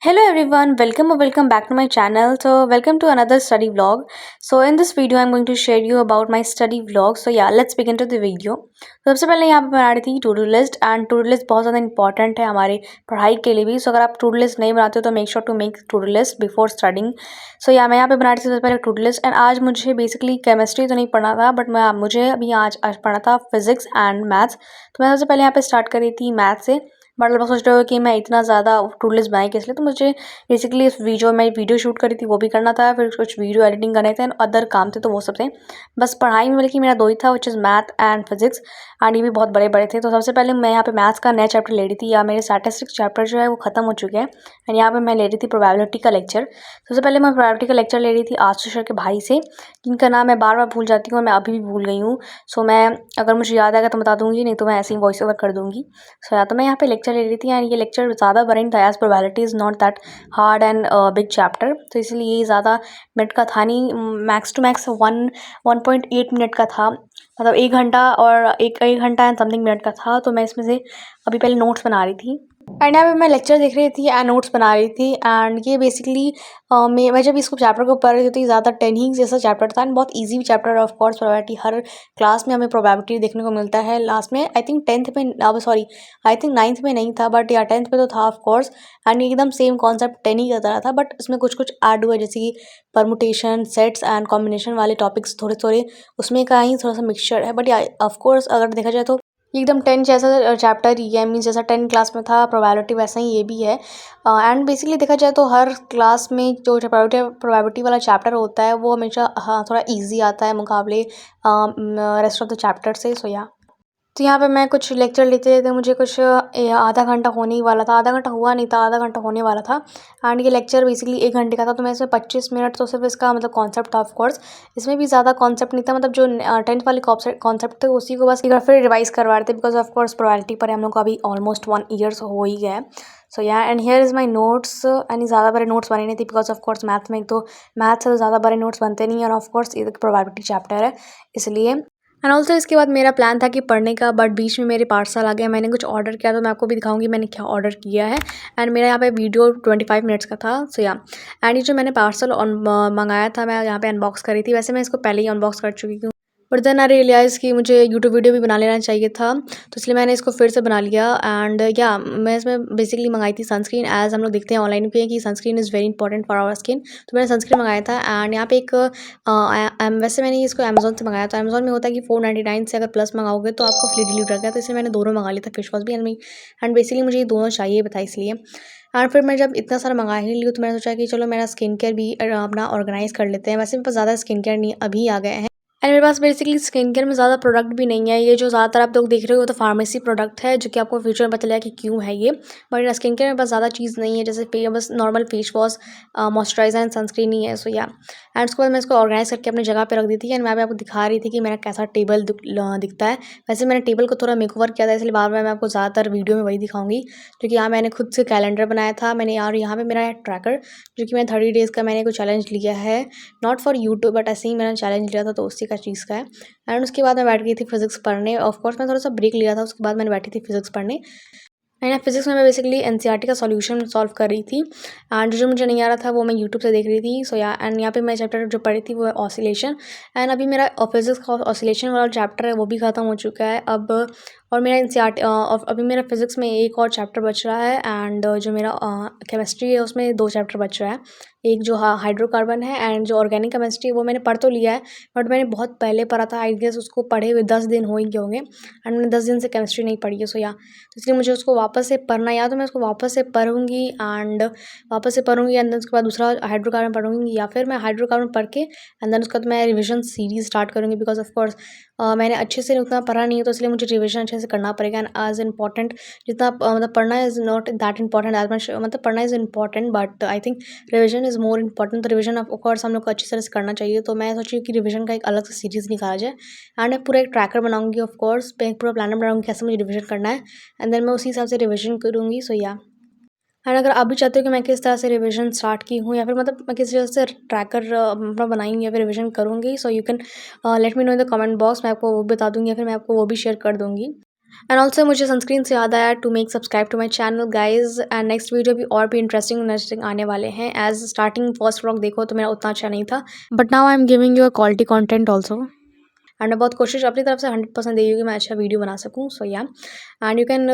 Hello everyone, welcome or welcome back to my channel. So welcome to another study vlog. So in this video I'm going to share you about my study vlog. So yeah, let's begin to the video. तो सबसे पहले यहाँ पे बना रही थी to do list and to do list बहुत ज़्यादा इंपॉर्टेंट है हमारे पढ़ाई के लिए भी. सो अगर आप टू डू लिस्ट नहीं बनाते हो तो make sure to make to do list before studying. So yeah मैं यहाँ पे बना रही थी सबसे पहले टू डू लिस्ट. एंड आज मुझे बेसिकली केमिस्ट्री तो नहीं पढ़ना था बट मुझे अभी आज पढ़ना था फिजिक्स एंड मैथ्स. तो मैं सबसे पहले यहाँ पे स्टार्ट करी थी मैथ्स से. बट लोग सोच रहे हो कि मैं इतना ज़्यादा टू लिस्ट बनाई किस लिए. तो मुझे बेसिकली इस वीडियो में वीडियो शूट करी थी वो भी करना था, फिर कुछ वीडियो एडिटिंग करने थे, अदर काम थे तो वो सब थे. बस पढ़ाई में बल्कि मेरा दो ही था which is math and physics. And ये भी बहुत बड़े बड़े थे. तो सबसे पहले मैं यहाँ पे मैथ्स का नया चैप्टर ले रही थी, या मेरे स्टैटिस्टिक्स चैप्टर जो है वो खत्म हो चुके हैं. एंड यहाँ पे मैं ले रही थी प्रोबेबिलिटी का लेक्चर. सबसे पहले मैं प्रोबेबिलिटी का लेक्चर ले रही थी आशुष सर के भाई से, जिनका नाम मैं बार बार भूल जाती हूँ, मैं अभी भी भूल गई हूँ. सो मैं अगर मुझे याद आएगा तो बता दूंगी, नहीं तो मैं ऐसे ही वॉइस ओवर कर दूंगी. सो या तो मैं यहाँ पे लेक्चर ले रही थी. एंड ये लेक्चर ज़्यादा बड़ा नहीं था as probability is not that hard and big chapter. तो इसलिए ये ज़्यादा मिनट का था नहीं, मैक्स टू मैक्स 1.8 मिनट का था. मतलब 1 घंटा और एक घंटा एंड समथिंग मिनट का था. तो मैं इसमें से अभी पहले नोट्स बना रही थी. एंड यहाँ पे मैं लेक्चर देख रही थी एंड नोट्स बना रही थी. एंड ये बेसिकली मैं जब इसको चैप्टर को पढ़ रही थी तो ज़्यादा 10 ही जैसा चैप्टर था एंड बहुत easy chapter. Of course probability her class में हमें प्रोबेबिलिटी देखने को मिलता है. लास्ट में आई थिंक 10th में, अब सॉरी आई थिंक 9th में नहीं था बट या 10th में तो था ऑफ कोर्स. एंड एकदम सेम कॉन्सेप्ट 10 ही का तरह था बट इसमें कुछ कुछ ऐड हुआ, जैसे कि परमुटेशन, सेट्स एंड कॉम्बिनेशन वाले टॉपिक्स थोड़े थोड़े उसमें का ही थोड़ा सा मिक्सचर है. बट या ऑफ कोर्स अगर देखा जाए तो एकदम 10 जैसा चैप्टर ही है. मीन्स जैसा 10 क्लास में था प्रोबेबिलिटी वैसा ही ये भी है. एंड बेसिकली देखा जाए तो हर क्लास में जो प्रोबेबिलिटी वाला चैप्टर होता है वो हमेशा थोड़ा इजी आता है मुकाबले रेस्ट ऑफ द चैप्टर से. सो या तो यहाँ पे मैं कुछ लेक्चर लेते लेते मुझे कुछ आधा घंटा होने ही वाला था. आधा घंटा हुआ नहीं था, आधा घंटा होने वाला था. एंड ये लेक्चर बेसिकली 1 घंटे का था. तो मैं इसमें 25 मिनट तो सिर्फ इसका मतलब कॉन्सेप्ट था. ऑफ कोर्स इसमें भी ज़्यादा कॉन्सेप्ट नहीं था, मतलब जो 10th वाले कॉन्सेप्ट थे उसी को बस एक बार फिर रिवाइज करवा रहे थे. बिकॉज ऑफ कोर्स प्रोबेबिलिटी पर हम लोग का अभी ऑलमोस्ट 1 ईयर हो ही गया है. सो या and here is my notes. And ज़्यादा बड़े नोट्स बने नहीं थे बिकॉज ऑफ कोर्स मैथ में एक तो मैथ से तो ज़्यादा बड़े नोट्स बनते नहीं. और ऑफ कोर्स ये प्रोबेबिलिटी चैप्टर है इसलिए. एंड ऑल्सो इसके बाद मेरा प्लान था कि पढ़ने का, बट बीच में मेरे पार्सल आ गया. मैंने कुछ ऑर्डर किया तो मैं आपको भी दिखाऊंगी मैंने क्या ऑर्डर किया है. एंड मेरा यहाँ पे वीडियो 25 मिनट्स का था. सो या एंड ये जो मैंने पार्सल मंगाया था मैं यहाँ पे अनबॉक्स करी थी. वैसे मैं इसको पहले ही अनबॉक्स कर चुकी हूँ बट देन आई रियलाइज़ कि मुझे यूट्यूब वीडियो भी बना लेना चाहिए था. तो इसलिए मैंने इसको फिर से बना लिया. एंड या मैं इसमें बेसिकली मंगाई थी सनस्क्रीन. एज हम लोग देखते हैं ऑनलाइन पे कि sunscreen is very important for our skin. तो मैंने सनस्क्रीन मंगाया था. एंड यहाँ पे एक वैसे मैंने इसको अमेजोन से मंगाया था. अमेजोन में होता है कि 499 से अगर प्लस मंगाओगे तो आपको फ्री डिलीवरी रहता है. तो इसलिए मैंने दोनों मंगा लिया था, फेस वॉश भी एंड बेसिकली मुझे ये दोनों चाहिए था इसलिए. एंड फिर मैं जब इतना सारा मंगा ही लिया तो मैंने सोचा कि चलो मेरा स्किन केयर भी अपना ऑर्गेनाइज कर लेते हैं. वैसे मेरे पास ज़्यादा स्किन केयर नहीं अभी आ गए हैं. एंड मेरे पास बेसिकली स्किन केयर में ज़्यादा प्रोडक्ट भी नहीं है. ये जो ज़्यादातर आप लोग देख रहे हो तो फार्मेसी प्रोडक्ट है, जो कि आपको फ्यूचर में पता चलेगा कि क्यों है ये. बट स्किन केयर में बस ज़्यादा चीज़ नहीं है, जैसे बस normal face wash, moisturizer and sunscreen ही है. सो या एंड उसके बाद मैं इसको ऑर्गेनाइज करके अपनी जगह पे रख दी थी. एंड मैं भी आपको दिखा रही थी कि मेरा कैसा टेबल दिखता है. वैसे मैंने टेबल को थोड़ा मेकओवर किया था, इसलिए बार बार मैं आपको ज़्यादातर वीडियो में वही दिखाऊंगी. क्योंकि यहाँ मैंने खुद से कैलेंडर बनाया था मैंने, और यहाँ पे मेरा है ट्रैकर, जो कि मैं 30 डेज़ का मैंने कोई चैलेंज लिया है. नॉट फॉर यूट्यूब बट ऐसे ही मैंने चैलेंज लिया था, तो उसी का चीज़ का है. एंड उसके बाद मैं बैठ गई थी फिजिक्स पढ़ने. ऑफ कोर्स मैं थोड़ा सा ब्रेक लिया था, उसके बाद मैंने बैठी थी फिजिक्स पढ़ने. एंड फिजिक्स में मैं बेसिकली एनसीईआरटी का सॉल्यूशन सॉल्व कर रही थी. एंड जो मुझे नहीं आ रहा था वो मैं यूट्यूब से देख रही थी. सो या एंड यहाँ पे मैं चैप्टर जो पढ़ी थी वो है ऑसिलेशन. एंड अभी मेरा फिजिक्स का ऑसिलेशन वाला चैप्टर है वो भी ख़त्म हो चुका है अब. और मेरा एनसीईआरटी अभी मेरा फिजिक्स में एक और चैप्टर बच रहा है. एंड जो मेरा केमिस्ट्री है उसमें 2 चैप्टर बच रहा है. एक जो हाइड्रोकार्बन है एंड जो ऑर्गेनिक केमिस्ट्री वो मैंने पढ़ तो लिया है बट मैंने बहुत पहले पढ़ा था. आई गेस उसको पढ़े हुए 10 दिन हो ही गए होंगे. एंड मैंने 10 दिन से केमिस्ट्री नहीं पढ़ी है. सो या तो इसलिए मुझे उसको वापस से पढ़ना, या तो मैं उसको वापस से पढ़ूंगी एंड देन उसके बाद दूसरा हाइड्रोकार्बन पढ़ूंगी, या फिर मैं हाइड्रोकार्बन पढ़ के एंड देन उसके बाद मैं रिविजन सीरीज स्टार्ट करूँगी. बिकॉज ऑफ कोर्स मैंने अच्छे से उतना पढ़ा नहीं है, तो इसलिए मुझे रिविजन अच्छे से करना पड़ेगा. एंड एज इम्पॉर्टेंट जितना मतलब पढ़ना is not that important as much, मतलब पढ़ना is important but I think revision is more important. तो रिविजन ऑफ कोर्स हम लोग को अच्छी तरह से करना चाहिए. तो मैं सोची कि रिविजन का एक अलग से सीरीज़ निकाला जाए. एंड मैं पूरा एक ट्रैकर बनाऊंगी. ऑफ कोर्स मैं एक पूरा प्लानर बनाऊंगी कैसे मुझे रिविजन करना है. एंड देन मैं उसी हिसाब से रिविजन करूँगी. सो या एंड अगर आप भी चाहते हो कि मैं किस तरह से रिविजन स्टार्ट की हूँ, या फिर मतलब मैं किस तरह से ट्रैकर अपना बनाऊंगी या फिर रिविजन करूँगी, सो you can let me know in the comment box. मैं आपको वो बता दूँगी या फिर मैं आपको वो भी शेयर कर दूँगी. एंड ऑल्सो मुझे सनस्क्रीन से याद आया to make subscribe to my channel guys. And next video भी और भी इंटरेस्टिंग आने वाले हैं। एज स्टार्टिंग फर्स्ट व्लॉग देखो तो मेरा उतना अच्छा नहीं था, but now I am giving you a quality content also. And मैं बहुत कोशिश अपनी तरफ से 100% देगी कि मैं अच्छा वीडियो बना सकूँ। सो या, and you can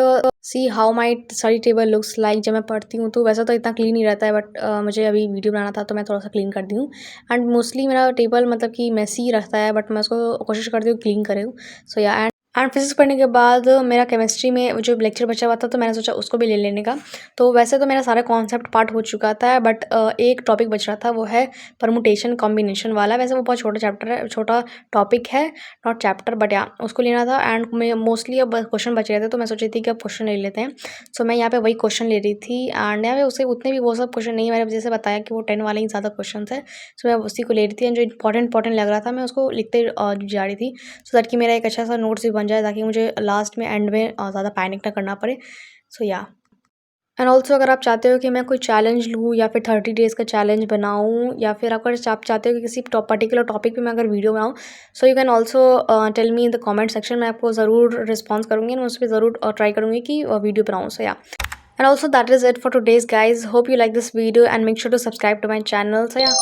see how my study table looks like जब मैं पढ़ती हूँ। तो वैसा तो इतना क्लीन ही रहता है, बट मुझे अभी वीडियो बनाना था तो मैं थोड़ा सा क्लीन कर दी हूँ। एंड मोस्टली मेरा टेबल मतलब कि मैसी रहता है, बट मैं उसको कोशिश करती हूँ क्लीन करे हूँ। सो या, एंड फिजिक्स पढ़ने के बाद मेरा केमिस्ट्री में जो लेक्चर बचा हुआ था तो मैंने सोचा उसको भी ले लेने का। तो वैसे तो मेरा सारा कॉन्सेप्ट पार्ट हो चुका था, बट एक टॉपिक बच रहा था, वो है परमुटेशन कॉम्बिनेशन वाला। वैसे वो बहुत छोटा चैप्टर है, छोटा टॉपिक है, नॉट चैप्टर, बट या उसको लेना था। एंड मैं मोस्टली अब क्वेश्चन बच रहे थे तो मैं सोची थी कि अब क्वेश्चन ले लेते हैं। सो मैं यहाँ पे वही क्वेश्चन ले रही थी। एंड यहाँ पे उससे उतने भी वो सब क्वेश्चन नहीं, मैंने जैसे बताया कि वो 10 वाले ही ज़्यादा क्वेश्चन थे। सो मैं उसी को ले रही थी, एंड जो इंपॉर्टेंट लग रहा था मैं उसको लिखते जा रही थी, सो दैट कि मेरा एक अच्छा सा नोट्स भी बन जाए, ताकि मुझे लास्ट में एंड में ज़्यादा पैनिक ना करना पड़े। सो या, एंड ऑल्सो अगर आप चाहते हो कि मैं कोई चैलेंज लूँ या फिर 30 डेज़ का चैलेंज बनाऊँ, या फिर अगर आप चाहते हो कि किसी पर्टिकुलर टॉपिक पे मैं अगर वीडियो बनाऊँ, so you can also tell me in the comment section. मैं आपको ज़रूर रिस्पॉन्स करूँगी, मैं उस पर ज़रूर ट्राई करूँगी कि वीडियो बनाऊँ। सो या, and also that is it for today's guys. Hope you like this video and make sure to subscribe to my channel. So yeah,